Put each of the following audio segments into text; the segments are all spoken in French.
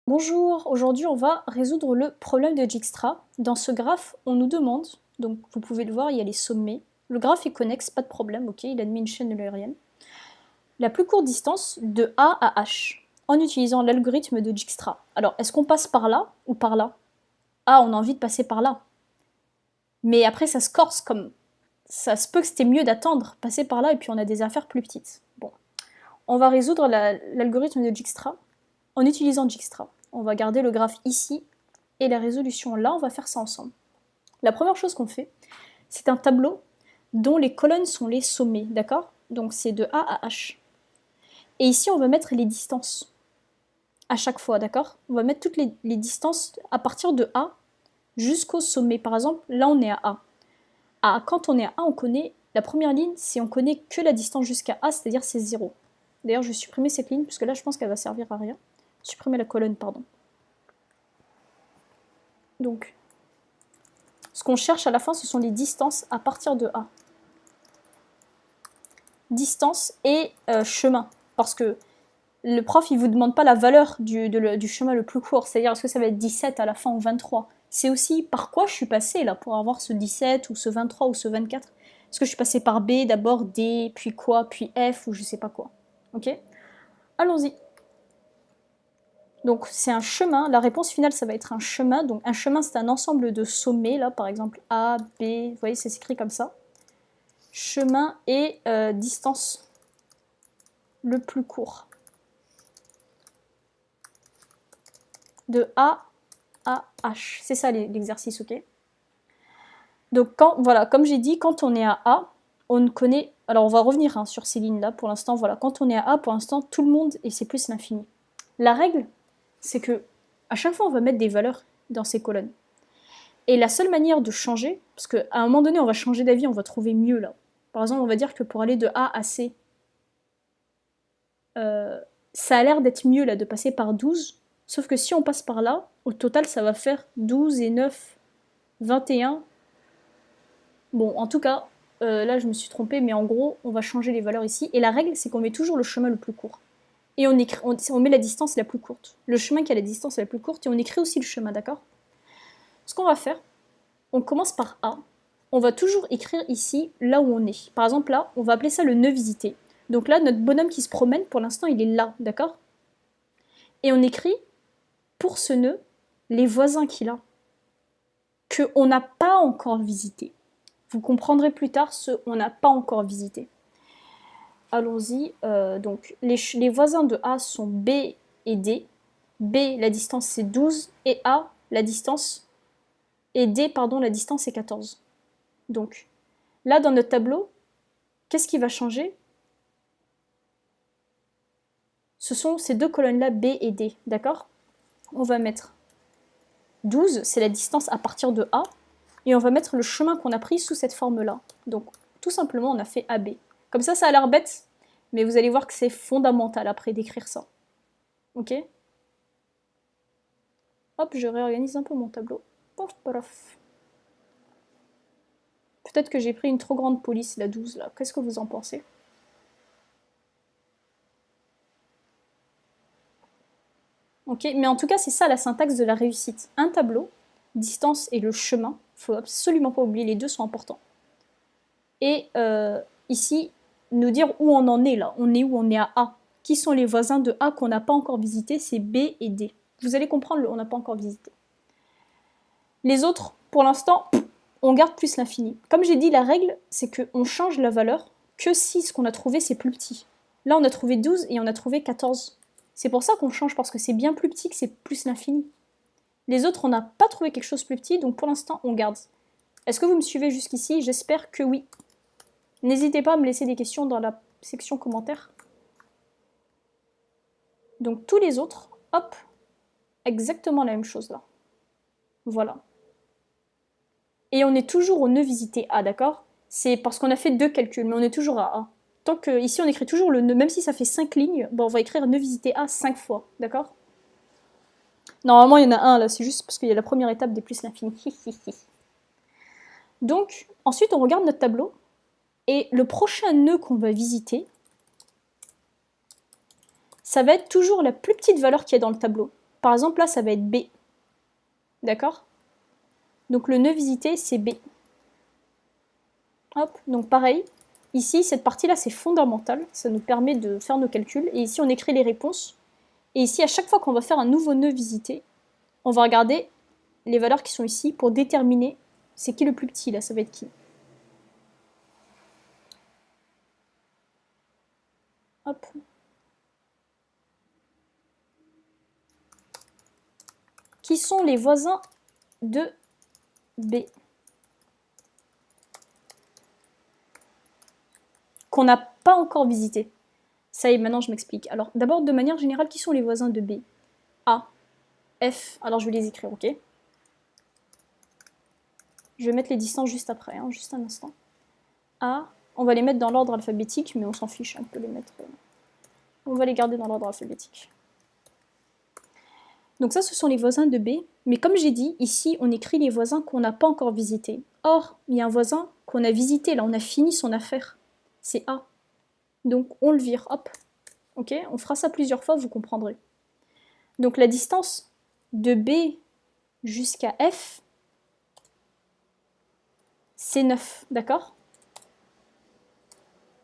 Bonjour, aujourd'hui on va résoudre le problème de Dijkstra. Dans ce graphe, on nous demande, donc vous pouvez le voir, il y a les sommets. Le graphe est connexe, pas de problème, ok, il admet une chaîne eulérienne. La plus courte distance de A à H, en utilisant l'algorithme de Dijkstra. Alors, est-ce qu'on passe par là ou par là? Ah, on a envie de passer par là. Mais après, ça se corse comme... Ça se peut que c'était mieux d'attendre, passer par là, et puis on a des affaires plus petites. Bon, on va résoudre l'algorithme de Dijkstra en utilisant Dijkstra. On va garder le graphe ici et la résolution là, on va faire ça ensemble. La première chose qu'on fait, c'est un tableau dont les colonnes sont les sommets, d'accord? Donc c'est de A à H. Et ici, on va mettre les distances à chaque fois, d'accord? On va mettre toutes les distances à partir de A jusqu'au sommet. Par exemple, là, on est à A. Quand on est à A, on connaît la première ligne, c'est on connaît que la distance jusqu'à A, c'est-à-dire c'est 0. D'ailleurs, je vais supprimer cette ligne, parce que là, je pense qu'elle va servir à rien. Supprimer la colonne, pardon. Donc, ce qu'on cherche à la fin, ce sont les distances à partir de A. Distance et chemin. Parce que le prof, il ne vous demande pas la valeur du chemin le plus court. C'est-à-dire, est-ce que ça va être 17 à la fin ou 23? C'est aussi par quoi je suis passé là pour avoir ce 17 ou ce 23 ou ce 24. Est-ce que je suis passé par B, d'abord D, puis quoi, puis F ou je sais pas quoi. Ok? Allons-y. Donc c'est un chemin, la réponse finale ça va être un chemin, donc un chemin c'est un ensemble de sommets, là par exemple A, B, vous voyez c'est écrit comme ça. Chemin et distance le plus court. De A à H, c'est ça l'exercice, ok? Donc voilà, comme j'ai dit, quand on est à A, on connaît, alors on va revenir sur ces lignes là pour l'instant, voilà, quand on est à A, pour l'instant tout le monde, et c'est plus l'infini. La règle, c'est que à chaque fois on va mettre des valeurs dans ces colonnes. Et la seule manière de changer, parce qu'à un moment donné on va changer d'avis, on va trouver mieux là. Par exemple, on va dire que pour aller de A à C, ça a l'air d'être mieux là de passer par 12, sauf que si on passe par là, au total ça va faire 12 et 9, 21. Bon, en tout cas, là je me suis trompée, mais en gros, on va changer les valeurs ici. Et la règle, c'est qu'on met toujours le chemin le plus court. Et on met la distance la plus courte. Le chemin qui a la distance la plus courte, et on écrit aussi le chemin, d'accord? Ce qu'on va faire, on commence par A. On va toujours écrire ici, là où on est. Par exemple, là, on va appeler ça le nœud visité. Donc là, notre bonhomme qui se promène, pour l'instant, il est là, d'accord? Et on écrit, pour ce nœud, les voisins qu'il a, qu'on n'a pas encore visité. Vous comprendrez plus tard ce qu'on n'a pas encore visité. Allons-y. Donc, les voisins de A sont B et D. B, la distance c'est 12, et A, la distance, et D, pardon, la distance est 14. Donc, là dans notre tableau, qu'est-ce qui va changer? Ce sont ces deux colonnes-là, B et D, d'accord? On va mettre 12, c'est la distance à partir de A, et on va mettre le chemin qu'on a pris sous cette forme-là. Donc, tout simplement, on a fait AB. Comme ça a l'air bête, mais vous allez voir que c'est fondamental après d'écrire ça. Ok? Hop, je réorganise un peu mon tableau. Peut-être que j'ai pris une trop grande police, la 12, là. Qu'est-ce que vous en pensez? Ok, mais en tout cas, c'est ça la syntaxe de la réussite. Un tableau, distance et le chemin, il faut absolument pas oublier, les deux sont importants. Et ici, nous dire où on en est là. On est où? On est à A. Qui sont les voisins de A qu'on n'a pas encore visités? C'est B et D. Vous allez comprendre, on n'a pas encore visité. Les autres, pour l'instant, on garde plus l'infini. Comme j'ai dit, la règle, c'est qu'on change la valeur que si ce qu'on a trouvé, c'est plus petit. Là, on a trouvé 12 et on a trouvé 14. C'est pour ça qu'on change, parce que c'est bien plus petit que c'est plus l'infini. Les autres, on n'a pas trouvé quelque chose de plus petit, donc pour l'instant, on garde. Est-ce que vous me suivez jusqu'ici? J'espère que oui. N'hésitez pas à me laisser des questions dans la section commentaires. Donc tous les autres, hop, exactement la même chose là. Voilà. Et on est toujours au nœud visité A, d'accord? C'est parce qu'on a fait deux calculs, mais on est toujours à A. Tant que ici on écrit toujours le nœud, même si ça fait 5 lignes, bon, on va écrire nœud visité A 5 fois, d'accord? Normalement il y en a un là, c'est juste parce qu'il y a la première étape des plus l'infini. Donc ensuite on regarde notre tableau, et le prochain nœud qu'on va visiter, ça va être toujours la plus petite valeur qu'il y a dans le tableau. par exemple, là, ça va être B. D'accord? Donc le nœud visité, c'est B. Hop, donc pareil. Ici, cette partie-là, c'est fondamental. Ça nous permet de faire nos calculs. Et ici, on écrit les réponses. Et ici, à chaque fois qu'on va faire un nouveau nœud visité, on va regarder les valeurs qui sont ici pour déterminer c'est qui le plus petit, là, ça va être qui. Hop. Qui sont les voisins de B? Qu'on n'a pas encore visité. Ça y est, maintenant je m'explique. Alors, d'abord, de manière générale, qui sont les voisins de B? A, F, alors je vais les écrire, ok? Je vais mettre les distances juste après, hein, juste un instant. A, on va les mettre dans l'ordre alphabétique, mais on s'en fiche, on peut les mettre... on va les garder dans l'ordre alphabétique. Donc ça, ce sont les voisins de B. Mais comme j'ai dit, ici, on écrit les voisins qu'on n'a pas encore visités. Or, il y a un voisin qu'on a visité, là, on a fini son affaire. C'est A. Donc, on le vire, hop. Ok? On fera ça plusieurs fois, vous comprendrez. Donc, la distance de B jusqu'à F, c'est 9, d'accord?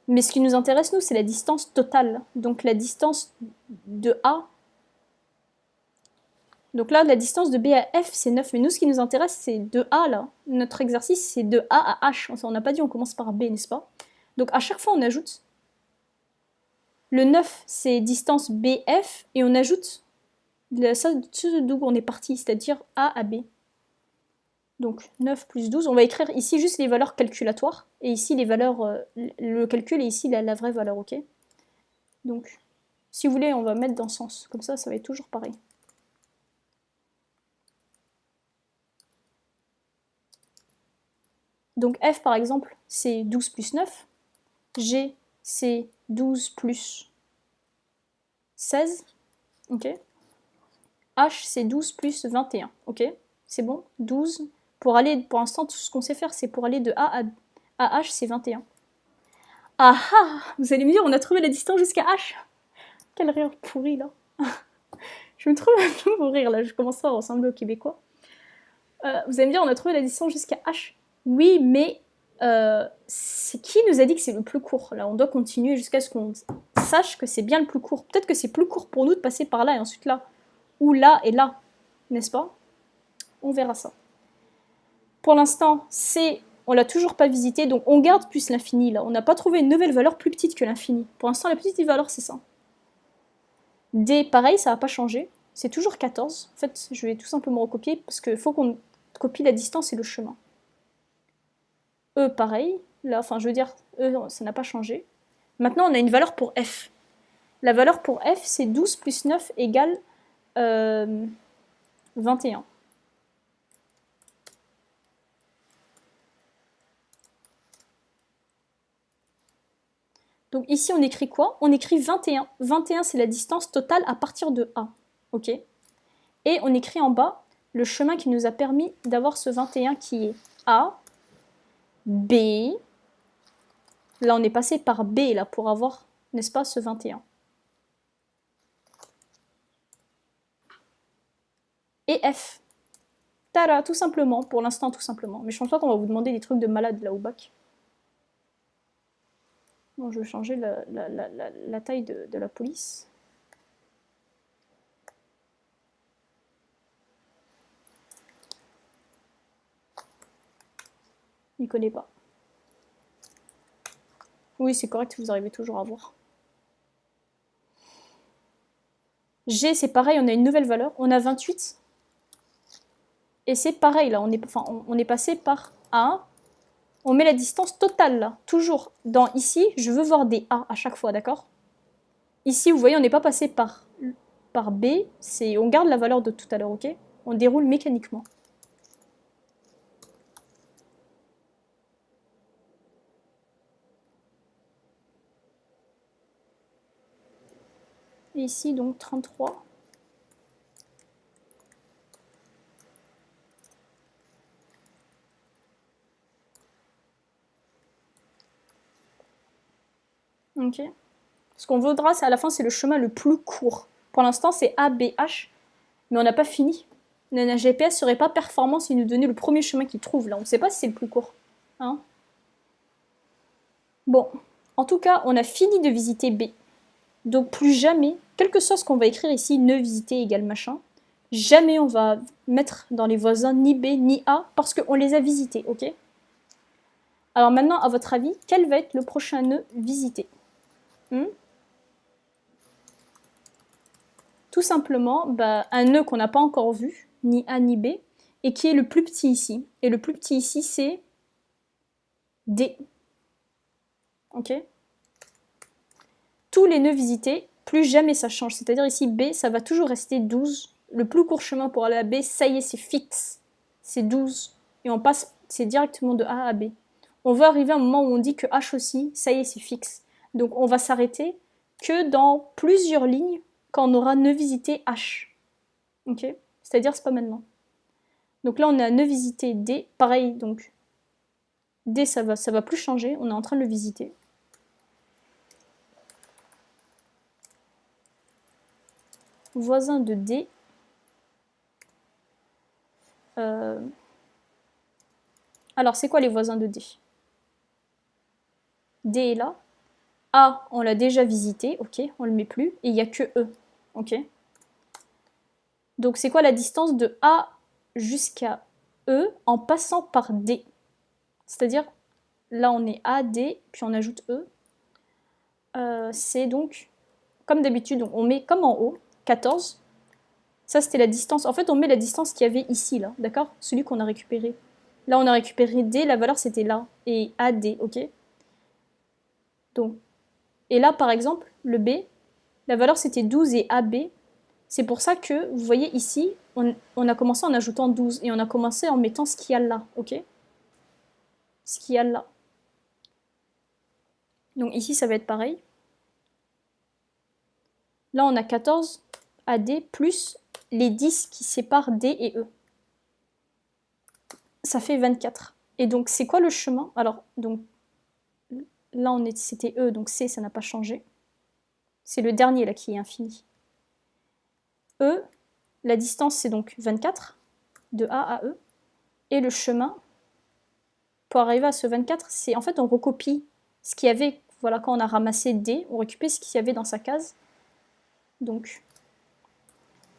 Mais ce qui nous intéresse, nous, c'est la distance totale. Donc, la distance de A. Donc là, la distance de B à F, c'est 9. Mais nous, ce qui nous intéresse, c'est de A, là. Notre exercice, c'est de A à H. On n'a pas dit on commence par B, n'est-ce pas? Donc, à chaque fois, on ajoute. Le 9, c'est distance BF. Et on ajoute ce d'où on est parti, c'est-à-dire A à B. Donc, 9 plus 12. On va écrire ici juste les valeurs calculatoires. Et ici, les valeurs... le calcul, et ici, la vraie valeur, ok? Donc, si vous voulez, on va mettre dans ce sens. Comme ça va être toujours pareil. Donc F, par exemple, c'est 12 plus 9. G, c'est 12 plus 16. Ok. H, c'est 12 plus 21. Ok. C'est bon. 12. Pour l'instant, tout ce qu'on sait faire, c'est pour aller de A à H, c'est 21. Ah ah! Vous allez me dire, on a trouvé la distance jusqu'à H. Quel rire pourri, là. Je me trouve un nouveau rire, là. Je commence à ressembler aux Québécois. Vous allez me dire, on a trouvé la distance jusqu'à H. Oui, mais c'est qui nous a dit que c'est le plus court? Là, on doit continuer jusqu'à ce qu'on sache que c'est bien le plus court. Peut-être que c'est plus court pour nous de passer par là et ensuite là. Ou là et là. N'est-ce pas? On verra ça. Pour l'instant, C, on l'a toujours pas visité, donc on garde plus l'infini là. On n'a pas trouvé une nouvelle valeur plus petite que l'infini. Pour l'instant, la petite valeur, c'est ça. D, pareil, ça va pas changer. C'est toujours 14. En fait, je vais tout simplement recopier parce qu'il faut qu'on copie la distance et le chemin. E, pareil. Là, enfin, je veux dire, E, ça n'a pas changé. Maintenant, on a une valeur pour F. La valeur pour F, c'est 12 plus 9 égale 21. Donc ici, on écrit quoi? On écrit 21. 21, c'est la distance totale à partir de A. Ok? Et on écrit en bas le chemin qui nous a permis d'avoir ce 21 qui est A, B. Là, on est passé par B là, pour avoir, n'est-ce pas, ce 21. Et F. Tada, tout simplement, pour l'instant, tout simplement. Mais je pense pas qu'on va vous demander des trucs de malade là au bac. Bon, je vais changer la taille de la police. Il connaît pas. Oui, c'est correct, vous arrivez toujours à voir. G, c'est pareil, on a une nouvelle valeur. On a 28. Et c'est pareil, là, on est passé par A. On met la distance totale, là. Toujours. Ici, je veux voir des A à chaque fois, d'accord? Ici, vous voyez, on n'est pas passé par B. On garde la valeur de tout à l'heure, ok? On déroule mécaniquement. Et ici, donc, 33. Ok. Ce qu'on voudra, c'est à la fin, c'est le chemin le plus court. Pour l'instant, c'est A, B, H. Mais on n'a pas fini. Un GPS serait pas performant s'il nous donnait le premier chemin qu'il trouve. Là, on ne sait pas si c'est le plus court. Hein? Bon, en tout cas, on a fini de visiter B. Donc plus jamais, quel que soit ce qu'on va écrire ici, ne visiter égale machin, jamais on va mettre dans les voisins ni B ni A parce qu'on les a visités, ok? Alors maintenant, à votre avis, quel va être le prochain nœud visité? Tout simplement, un nœud qu'on n'a pas encore vu, ni A ni B, et qui est le plus petit ici. Et le plus petit ici, c'est D. Ok? Tous les nœuds visités, plus jamais ça change. C'est-à-dire ici, B, ça va toujours rester 12. Le plus court chemin pour aller à B, ça y est, c'est fixe. C'est 12. Et on passe, c'est directement de A à B. On va arriver à un moment où on dit que H aussi, ça y est, c'est fixe. Donc on va s'arrêter que dans plusieurs lignes quand on aura nœud visité H. Ok? C'est-à-dire, c'est pas maintenant. Donc là, on a nœud visité D. Pareil, donc D, ça va plus changer. On est en train de le visiter. Voisin de D. Alors, c'est quoi les voisins de D? D est là. A, on l'a déjà visité, ok, on le met plus. Et il n'y a que E, ok. Donc, c'est quoi la distance de A jusqu'à E en passant par D? C'est-à-dire, là, on est A, D, puis on ajoute E. C'est donc, comme d'habitude, on met comme en haut, 14. Ça, c'était la distance. En fait, on met la distance qu'il y avait ici, là, d'accord? Celui qu'on a récupéré. Là, on a récupéré D, la valeur, c'était là. Et AD, ok? Donc, et là, par exemple, le B, la valeur, c'était 12 et AB. C'est pour ça que, vous voyez ici, on a commencé en ajoutant 12. Et on a commencé en mettant ce qu'il y a là, ok? Ce qu'il y a là. Donc ici, ça va être pareil. Là, on a 14 AD plus les 10 qui séparent D et E. Ça fait 24. Et donc, c'est quoi le chemin? Alors, donc, là, c'était E, donc C, ça n'a pas changé. C'est le dernier, là, qui est infini. E, la distance, c'est donc 24, de A à E. Et le chemin, pour arriver à ce 24, c'est en fait, on recopie ce qu'il y avait, voilà, quand on a ramassé D, on récupère ce qu'il y avait dans sa case. Donc,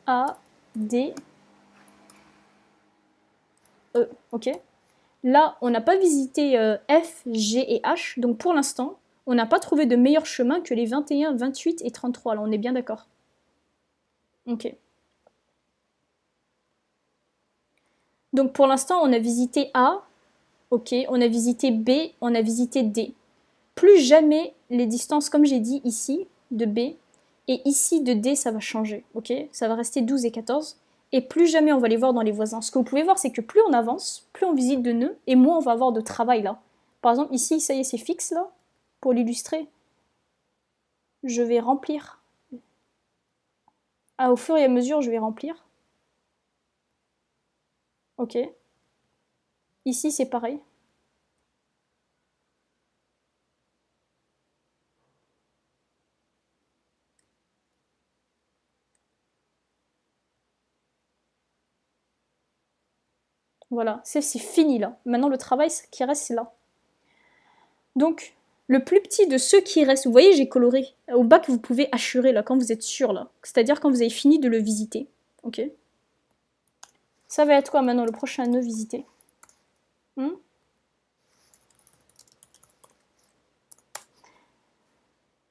A, D, E, ok? Là, on n'a pas visité F, G et H, donc pour l'instant, on n'a pas trouvé de meilleur chemin que les 21, 28 et 33. Là, on est bien d'accord. Ok. Donc pour l'instant, on a visité A, ok, on a visité B, on a visité D. Plus jamais les distances, comme j'ai dit ici, de B, et ici de D, ça va changer, ok? Ça va rester 12 et 14. Et plus jamais on va les voir dans les voisins. Ce que vous pouvez voir, c'est que plus on avance, plus on visite de nœuds, et moins on va avoir de travail là. Par exemple, ici, ça y est, c'est fixe là. Pour l'illustrer, je vais remplir. Au fur et à mesure, je vais remplir. Ok. Ici, c'est pareil. Voilà, c'est fini là. Maintenant, le travail qui reste, c'est là. Donc, le plus petit de ceux qui restent, vous voyez, j'ai coloré. Au bas que vous pouvez hachurer là, quand vous êtes sûr là. C'est-à-dire quand vous avez fini de le visiter. Ok. Ça va être quoi maintenant le prochain nœud visité?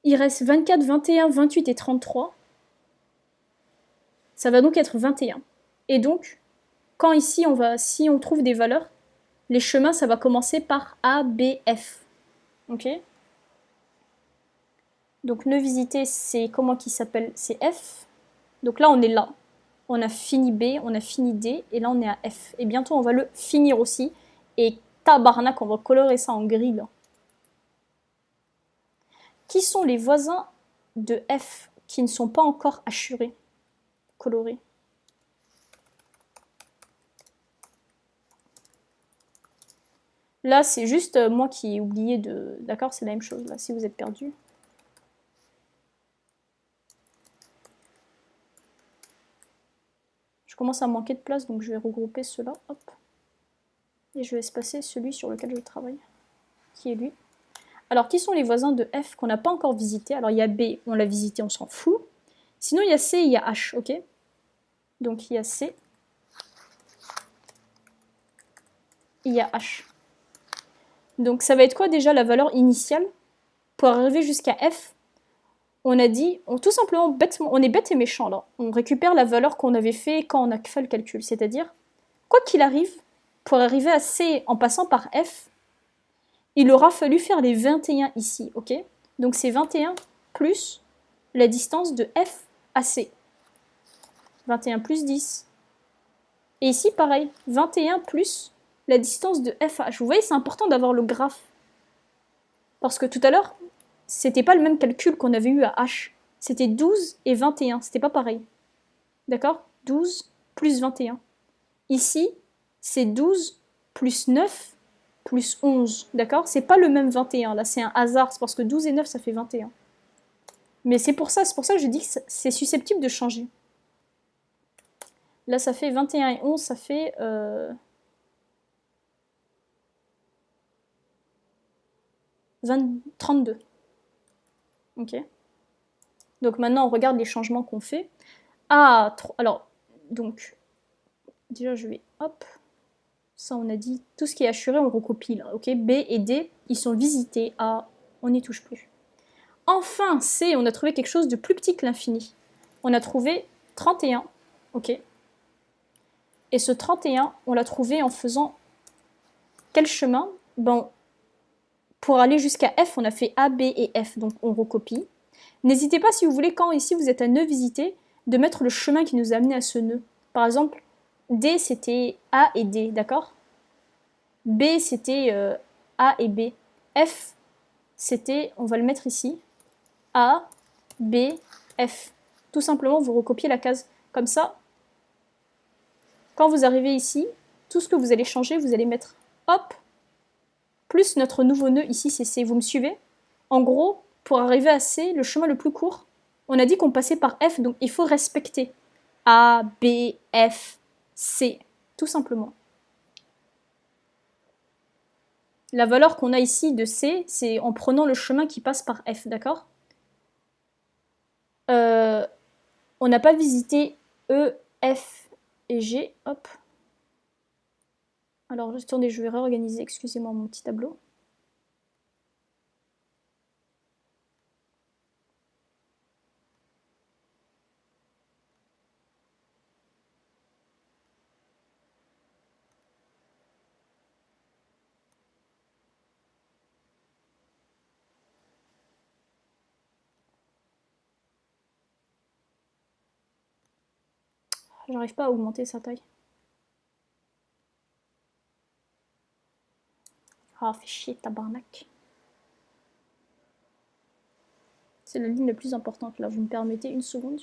Il reste 24, 21, 28 et 33. Ça va donc être 21. Et donc, quand ici, si on trouve des valeurs, les chemins, ça va commencer par A, B, F. Ok? Donc, nœud visité, c'est comment qui s'appelle? C'est F. Donc là, on est là. On a fini B, on a fini D, et là, on est à F. Et bientôt, on va le finir aussi. Et tabarnak, on va colorer ça en gris, là. Qui sont les voisins de F qui ne sont pas encore hachurés, colorés? Là, c'est juste moi qui ai oublié de... D'accord, c'est la même chose, là, si vous êtes perdu. commence à manquer de place, donc je vais regrouper ceux-là, hop. Et je vais espacer celui sur lequel je travaille, qui est lui. Alors, qui sont les voisins de F qu'on n'a pas encore visités? Alors, il y a B, on l'a visité, on s'en fout. Sinon, il y a C et il y a H, ok? Donc, il y a C. Il y a H. Donc, ça va être quoi déjà la valeur initiale? Pour arriver jusqu'à F, on a dit, tout simplement, bêtement, on est bête et méchant là. On récupère la valeur qu'on avait fait quand on a fait le calcul. C'est-à-dire, quoi qu'il arrive, pour arriver à C en passant par F, il aura fallu faire les 21 ici, ok? Donc c'est 21 plus la distance de F à C. 21 plus 10. Et ici, pareil, 21 plus la distance de F à H. Vous voyez, c'est important d'avoir le graphe. Parce que tout à l'heure, c'était pas le même calcul qu'on avait eu à H. C'était 12 et 21, c'était pas pareil. D'accord? 12 plus 21. Ici, c'est 12 plus 9 plus 11, d'accord? C'est pas le même 21, là, c'est un hasard, c'est parce que 12 et 9, ça fait 21. Mais c'est pour ça que je dis que c'est susceptible de changer. Là, ça fait 21 et 11, ça fait... 32. Ok. Donc maintenant, on regarde les changements qu'on fait. Ah, alors, donc, déjà, je vais, hop, ça, on a dit, tout ce qui est assuré, on recopie, là, ok? B et D, ils sont visités. A, on n'y touche plus. Enfin, C, on a trouvé quelque chose de plus petit que l'infini. On a trouvé 31, ok? Et ce 31, on l'a trouvé en faisant quel chemin? Ben, pour aller jusqu'à F, on a fait A, B et F, donc on recopie. N'hésitez pas, si vous voulez, quand ici vous êtes à nœud visité, de mettre le chemin qui nous a amené à ce nœud. Par exemple, D, c'était A et D, d'accord? B, c'était A et B. F, c'était, on va le mettre ici, A, B, F. Tout simplement, vous recopiez la case. Comme ça, quand vous arrivez ici, tout ce que vous allez changer, vous allez mettre hop, plus notre nouveau nœud ici, c'est C. Vous me suivez? En gros, pour arriver à C, le chemin le plus court, on a dit qu'on passait par F, donc il faut respecter A, B, F, C, tout simplement. La valeur qu'on a ici de C, c'est en prenant le chemin qui passe par F, d'accord? On n'a pas visité E, F et G, hop. Alors, attendez, je vais réorganiser, excusez-moi, mon petit tableau. J'arrive pas à augmenter sa taille. Ah, fais chier, tabarnak. C'est la ligne la plus importante, là. Vous me permettez une seconde?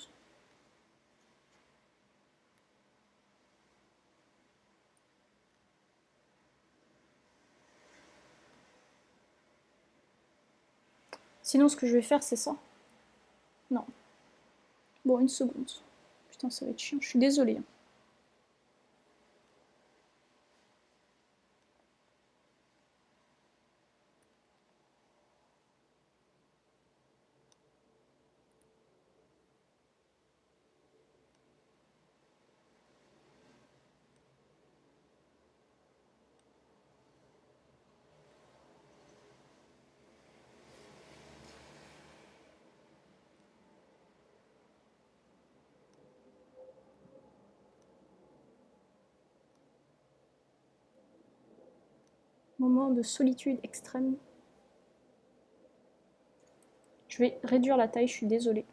Sinon, ce que je vais faire, c'est ça. Non. Bon, une seconde. Putain, ça va être chiant. Je suis désolée. Moment de solitude extrême. Je vais réduire la taille, je suis désolée.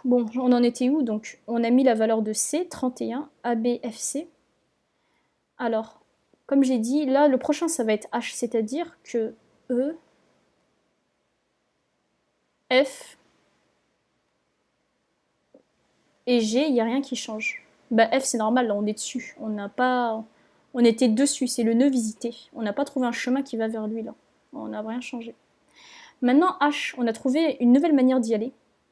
Bon, on en était où? Donc, on a mis la valeur de C, 31, ABFC. Alors, comme j'ai dit, là, le prochain, ça va être H, c'est-à-dire que E, F et G, il n'y a rien qui change. Bah, F, c'est normal, là, on est dessus. On n'a pas... On était dessus, c'est le nœud visité. On n'a pas trouvé un chemin qui va vers lui, là. On n'a rien changé. Maintenant, H, on a trouvé une nouvelle manière d'y aller.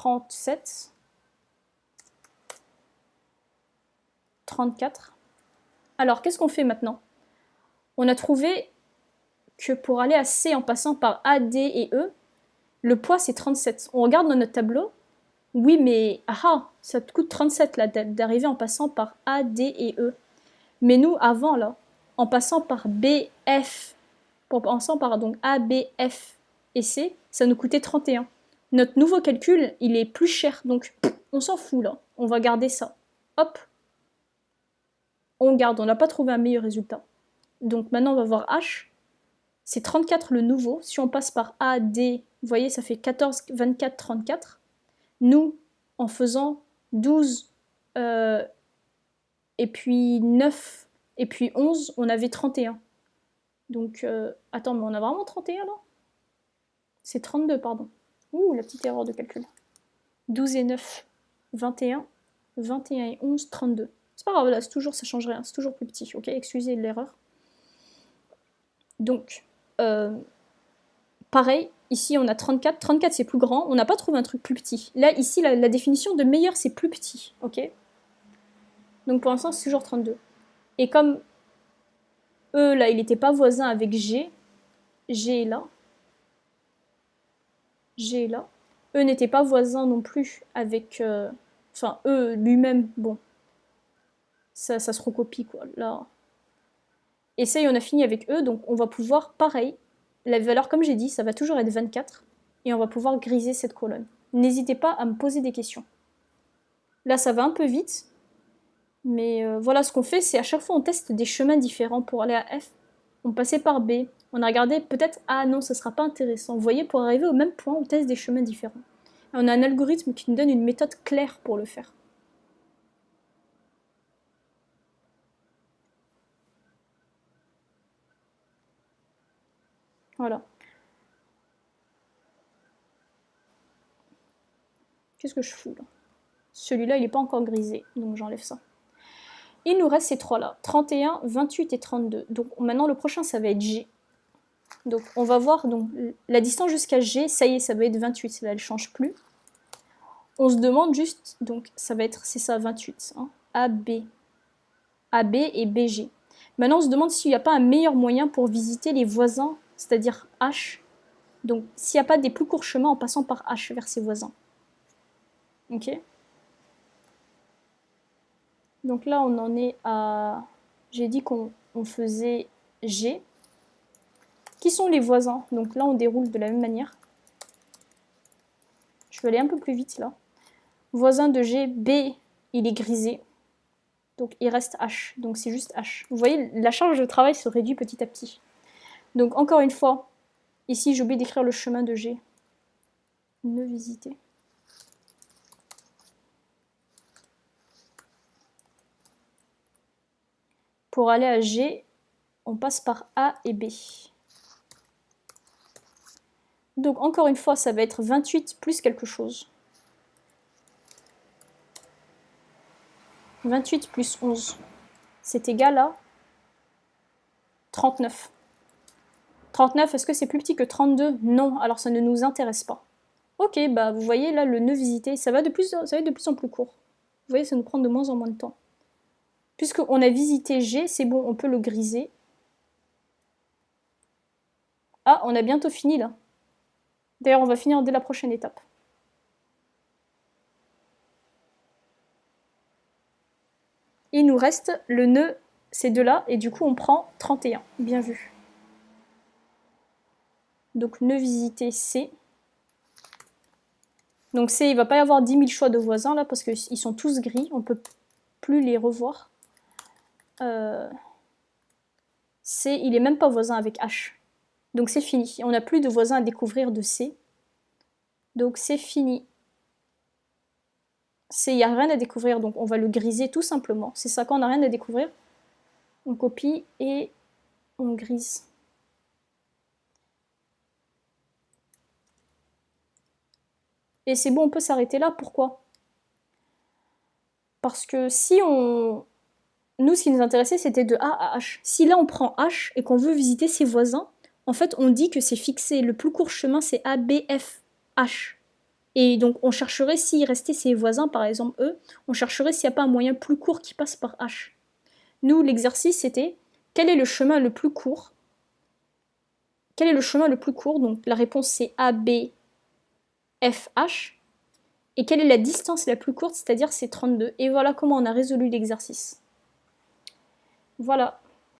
37, 34. Alors, qu'est-ce qu'on fait maintenant? On a trouvé que pour aller à C en passant par A, D et E, le poids c'est 37. On regarde dans notre tableau. Oui, mais ça te coûte 37 là d'arriver en passant par A, D et E. Mais nous, avant là, en passant par B, F, en passant par donc A, B, F et C, ça nous coûtait 31. Notre nouveau calcul, il est plus cher, donc on s'en fout là. On va garder ça. Hop. On garde, on n'a pas trouvé un meilleur résultat. Donc maintenant, on va voir H. C'est 34 le nouveau. Si on passe par A, D, vous voyez, ça fait 14, 24, 34. Nous, en faisant 12, et puis 9, et puis 11, on avait 31. Donc, attends, mais on a vraiment 31 là? C'est 32, pardon. Ouh, la petite erreur de calcul. 12 et 9, 21. 21 et 11, 32. C'est pas grave, là, c'est toujours, ça change rien, c'est toujours plus petit, ok? Excusez l'erreur. Donc, pareil, ici on a 34. 34 c'est plus grand, on n'a pas trouvé un truc plus petit. Là, ici, la définition de meilleur c'est plus petit, ok? Donc pour l'instant c'est toujours 32. Et comme E, là, il n'était pas voisin avec G, G est là. G est là. E n'était pas voisin non plus avec... Enfin, E lui-même, bon. Ça se recopie, quoi, là. Et ça, on a fini avec E, donc on va pouvoir, pareil, la valeur, comme j'ai dit, ça va toujours être 24, et on va pouvoir griser cette colonne. N'hésitez pas à me poser des questions. Là, ça va un peu vite, mais voilà, ce qu'on fait, c'est à chaque fois, on teste des chemins différents pour aller à F. On passait par B, on a regardé, peut-être, ah non, ça sera pas intéressant. Vous voyez, pour arriver au même point, on teste des chemins différents. Et on a un algorithme qui nous donne une méthode claire pour le faire. Voilà. Qu'est-ce que je fous là? Celui-là, il n'est pas encore grisé, donc j'enlève ça. Il nous reste ces trois-là, 31, 28 et 32. Donc maintenant, le prochain, ça va être G. Donc on va voir donc, la distance jusqu'à G, ça y est, ça va être 28, là, elle ne change plus. On se demande juste, donc ça va être, c'est ça, 28, hein, AB. AB et BG. Maintenant, on se demande s'il n'y a pas un meilleur moyen pour visiter les voisins, c'est-à-dire H. Donc, s'il n'y a pas des plus courts chemins en passant par H vers ses voisins. Ok? Donc là, on en est à... J'ai dit qu'on faisait G. Qui sont les voisins? Donc là, on déroule de la même manière. Je vais aller un peu plus vite là. Voisin de G, B, il est grisé. Donc il reste H. Donc c'est juste H. Vous voyez, la charge de travail se réduit petit à petit. Donc encore une fois, ici j'ai oublié d'écrire le chemin de G. Ne visiter. Pour aller à G, on passe par A et B. Donc encore une fois, ça va être 28 plus quelque chose. 28 plus 11, c'est égal à 39. 39, est-ce que c'est plus petit que 32? Non, alors ça ne nous intéresse pas. Ok, bah vous voyez là, le nœud visité, ça va être de plus en plus court. Vous voyez, ça nous prend de moins en moins de temps. Puisqu'on a visité G, c'est bon, on peut le griser. Ah, on a bientôt fini là. D'ailleurs, on va finir dès la prochaine étape. Il nous reste le nœud, ces deux-là, et du coup, on prend 31. Bien vu. Donc, nœud visité C. Donc, C, il ne va pas y avoir 10 000 choix de voisins là, parce qu'ils sont tous gris, on ne peut plus les revoir. C, il n'est même pas voisin avec H. Donc, c'est fini. On n'a plus de voisins à découvrir de C. Donc, c'est fini. Il n'y a rien à découvrir, donc on va le griser tout simplement. C'est ça, quand on n'a rien à découvrir, on copie et on grise. Et c'est bon, on peut s'arrêter là. Pourquoi? Parce que si on... Nous, ce qui nous intéressait, c'était de A à H. Si là, on prend H et qu'on veut visiter ses voisins, en fait, on dit que c'est fixé. Le plus court chemin, c'est A, B, F, H. Et donc on chercherait s'il restait ses voisins, par exemple eux, on chercherait s'il n'y a pas un moyen plus court qui passe par H. Nous, l'exercice, c'était quel est le chemin le plus court? Quel est le chemin le plus court? Donc la réponse c'est A, B, F, H. Et quelle est la distance la plus courte? C'est-à-dire c'est 32. Et voilà comment on a résolu l'exercice. Voilà.